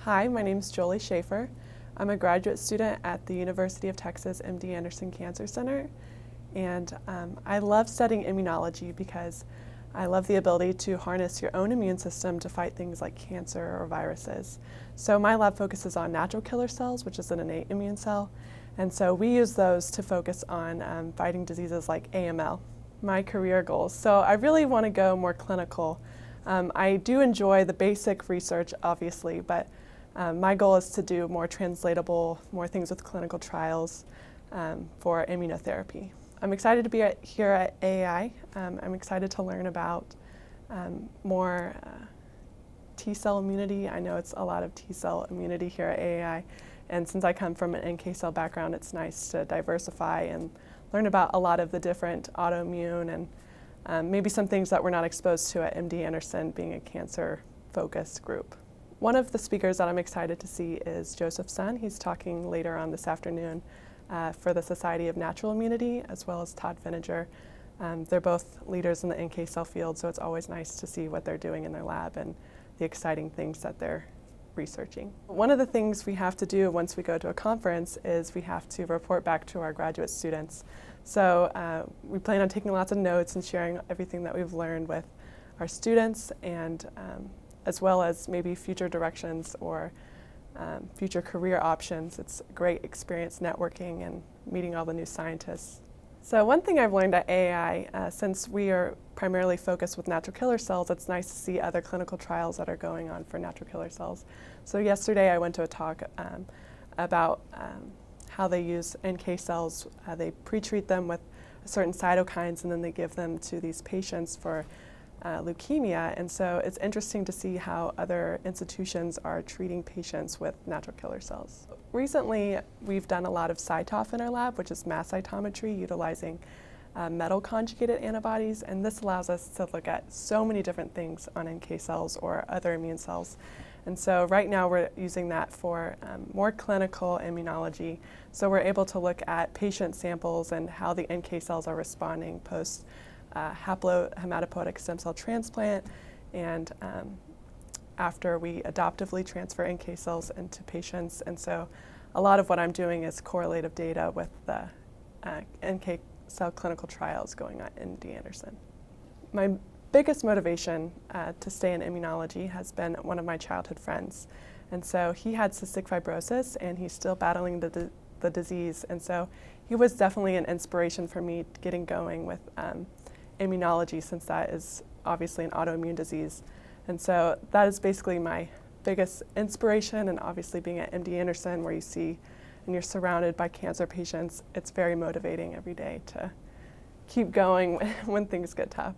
Hi, my name is Jolie Schafer. I'm a graduate student at the University of Texas MD Anderson Cancer Center, and I love studying immunology because I love the ability to harness your own immune system to fight things like cancer or viruses. So my lab focuses on natural killer cells, which is an innate immune cell, and so we use those to focus on fighting diseases like AML. My career goals. So I really want to go more clinical. I do enjoy the basic research, obviously, but my goal is to do more translatable, more things with clinical trials for immunotherapy. I'm excited to be here at AAI. I'm excited to learn about more T-cell immunity. I know it's a lot of T-cell immunity here at AAI, and since I come from an NK cell background, it's nice to diversify and learn about a lot of the different autoimmune and maybe some things that we're not exposed to at MD Anderson, being a cancer-focused group. One of the speakers that I'm excited to see is Joseph Sun. He's talking later on this afternoon for the Society of Natural Immunity, as well as Todd Vinegar. They're both leaders in the NK cell field, so it's always nice to see what they're doing in their lab and the exciting things that they're researching. One of the things we have to do once we go to a conference is we have to report back to our graduate students. So we plan on taking lots of notes and sharing everything that we've learned with our students, and as well as maybe future directions or future career options. It's a great experience networking and meeting all the new scientists. So one thing I've learned at AAI, since we are primarily focused with natural killer cells, it's nice to see other clinical trials that are going on for natural killer cells. So yesterday I went to a talk about how they use NK cells. They pre-treat them with certain cytokines and then they give them to these patients for leukemia, and so it's interesting to see how other institutions are treating patients with natural killer cells. Recently, we've done a lot of CyTOF in our lab, which is mass cytometry utilizing metal conjugated antibodies, and this allows us to look at so many different things on NK cells or other immune cells. And so right now we're using that for more clinical immunology. So we're able to look at patient samples and how the NK cells are responding post haplohematopoietic stem cell transplant, and after we adoptively transfer NK cells into patients. And so a lot of what I'm doing is correlative data with the NK cell clinical trials going on in MD Anderson. My biggest motivation to stay in immunology has been one of my childhood friends. And so he had cystic fibrosis and he's still battling the disease. And so he was definitely an inspiration for me getting going with immunology, since that is obviously an autoimmune disease. And so that is basically my biggest inspiration, and obviously being at MD Anderson where you see and you're surrounded by cancer patients, it's very motivating every day to keep going when things get tough.